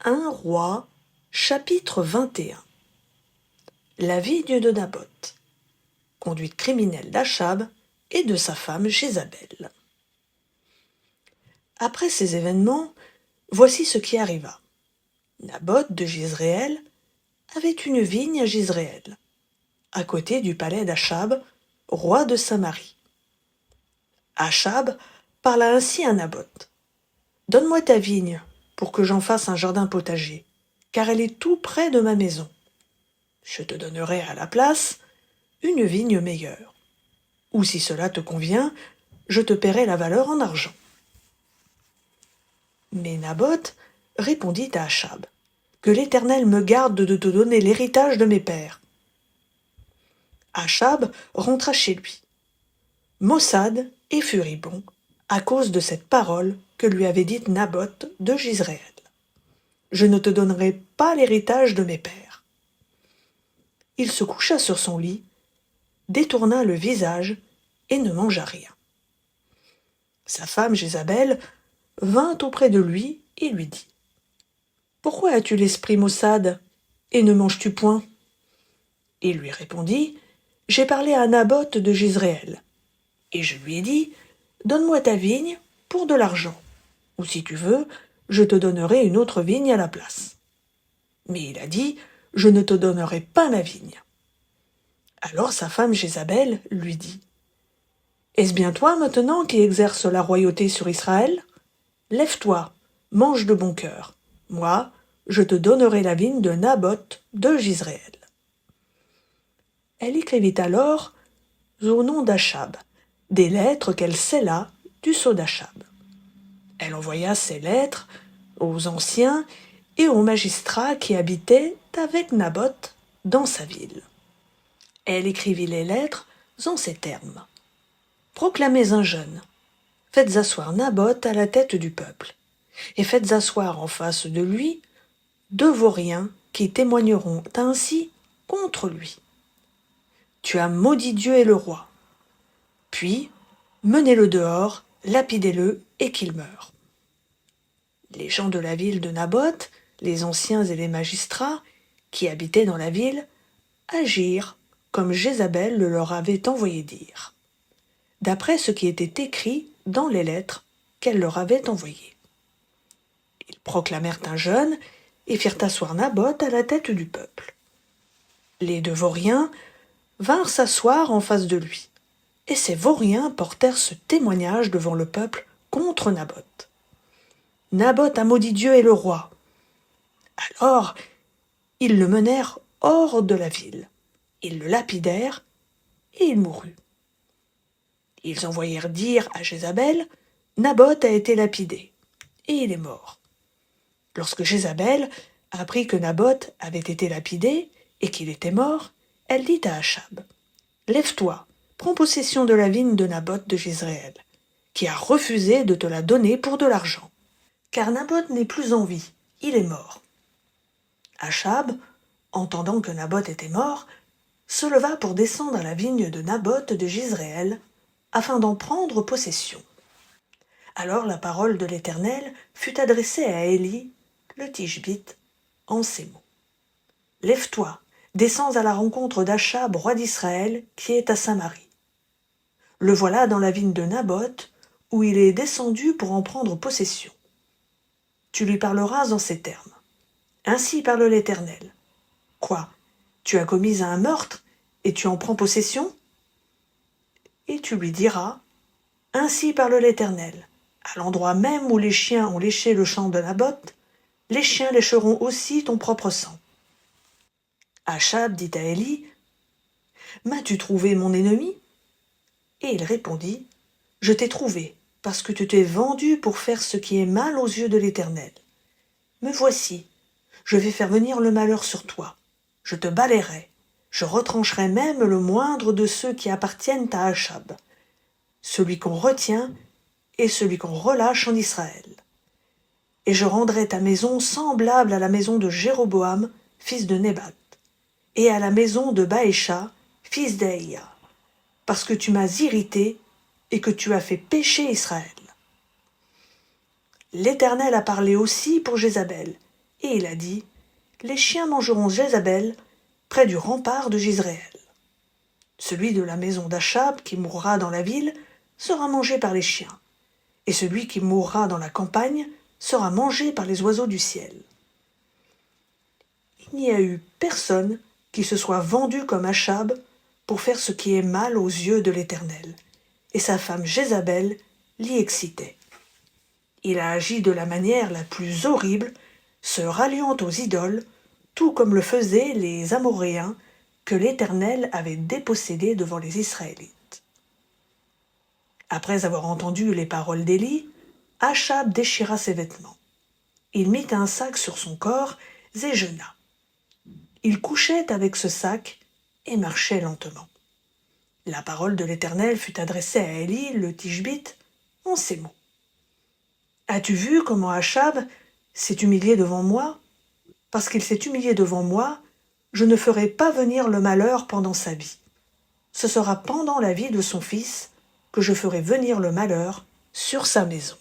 1 Roi, chapitre 21. La vigne de Naboth, conduite criminelle d'Achab et de sa femme Jézabel. Après ces événements, voici ce qui arriva. Naboth de Jizréel avait une vigne à Jizréel, à côté du palais d'Achab, roi de Samarie. Achab parla ainsi à Naboth. « Donne-moi ta vigne, pour que j'en fasse un jardin potager, car elle est tout près de ma maison. Je te donnerai à la place une vigne meilleure. Ou si cela te convient, je te paierai la valeur en argent. » Mais Naboth répondit à Achab, « Que l'Éternel me garde de te donner l'héritage de mes pères. » Achab rentra chez lui, maussade et furibond, à cause de cette parole que lui avait dite Naboth de Jizréel. « Je ne te donnerai pas l'héritage de mes pères. » Il se coucha sur son lit, détourna le visage et ne mangea rien. Sa femme Jézabel vint auprès de lui et lui dit : « Pourquoi as-tu l'esprit maussade et ne manges-tu point » Il lui répondit : « J'ai parlé à Naboth de Jizréel, et je lui ai dit : donne-moi ta vigne pour de l'argent, ou si tu veux, je te donnerai une autre vigne à la place. Mais il a dit : je ne te donnerai pas ma vigne. Alors sa femme Jézabel lui dit : est-ce bien toi maintenant qui exerces la royauté sur Israël ? Lève-toi, mange de bon cœur. Moi, je te donnerai la vigne de Naboth de Jizréel. Elle écrivit alors, au nom d'Achab, des lettres qu'elle scella du sceau d'Achab. Elle envoya ces lettres aux anciens et aux magistrats qui habitaient avec Naboth dans sa ville. Elle écrivit les lettres en ces termes : proclamez un jeûne, faites asseoir Naboth à la tête du peuple, et faites asseoir en face de lui 2 vauriens qui témoigneront ainsi contre lui. Tu as maudit Dieu et le roi. Puis, menez-le dehors, lapidez-le et qu'il meure. Les gens de la ville de Naboth, les anciens et les magistrats, qui habitaient dans la ville, agirent comme Jézabel le leur avait envoyé dire, d'après ce qui était écrit dans les lettres qu'elle leur avait envoyées. Ils proclamèrent un jeûne et firent asseoir Naboth à la tête du peuple. Les 2 vauriens vinrent s'asseoir en face de lui, et ces vauriens portèrent ce témoignage devant le peuple contre Naboth. Naboth a maudit Dieu et le roi. Alors, ils le menèrent hors de la ville, ils le lapidèrent, et il mourut. Ils envoyèrent dire à Jézabel : Naboth a été lapidé, et il est mort. Lorsque Jézabel apprit que Naboth avait été lapidé et qu'il était mort, elle dit à Achab : lève-toi, prends possession de la vigne de Naboth de Jizréel, qui a refusé de te la donner pour de l'argent. Car Naboth n'est plus en vie, il est mort. Achab, entendant que Naboth était mort, se leva pour descendre à la vigne de Naboth de Jizréel, afin d'en prendre possession. Alors la parole de l'Éternel fut adressée à Élie, le Tishbite, en ces mots : lève-toi, descends à la rencontre d'Achab, roi d'Israël, qui est à Samarie. Le voilà dans la vigne de Naboth, où il est descendu pour en prendre possession. Tu lui parleras en ces termes : ainsi parle l'Éternel. Quoi ? Tu as commis un meurtre et tu en prends possession ? Et tu lui diras : ainsi parle l'Éternel. À l'endroit même où les chiens ont léché le champ de Naboth, les chiens lécheront aussi ton propre sang. Achab dit à Élie : m'as-tu trouvé mon ennemi ? Et il répondit : je t'ai trouvé, parce que tu t'es vendu pour faire ce qui est mal aux yeux de l'Éternel. Me voici, je vais faire venir le malheur sur toi. Je te balayerai, je retrancherai même le moindre de ceux qui appartiennent à Achab, celui qu'on retient et celui qu'on relâche en Israël. Et je rendrai ta maison semblable à la maison de Jéroboam, fils de Nébat, et à la maison de Baécha, fils d'Aïa, parce que tu m'as irrité et que tu as fait pécher Israël. L'Éternel a parlé aussi pour Jézabel, et il a dit « Les chiens mangeront Jézabel près du rempart de Jizréel. Celui de la maison d'Achab qui mourra dans la ville sera mangé par les chiens, et celui qui mourra dans la campagne sera mangé par les oiseaux du ciel. » Il n'y a eu personne qui se soit vendu comme Achab pour faire ce qui est mal aux yeux de l'Éternel, et sa femme Jézabel l'y excitait. Il a agi de la manière la plus horrible, se ralliant aux idoles, tout comme le faisaient les Amoréens que l'Éternel avait dépossédés devant les Israélites. Après avoir entendu les paroles d'Élie, Achab déchira ses vêtements. Il mit un sac sur son corps et jeûna. Il couchait avec ce sac et marchait lentement. La parole de l'Éternel fut adressée à Élie, le Tishbite, en ces mots. « As-tu vu comment Achab s'est humilié devant moi ? Parce qu'il s'est humilié devant moi, je ne ferai pas venir le malheur pendant sa vie. Ce sera pendant la vie de son fils que je ferai venir le malheur sur sa maison. »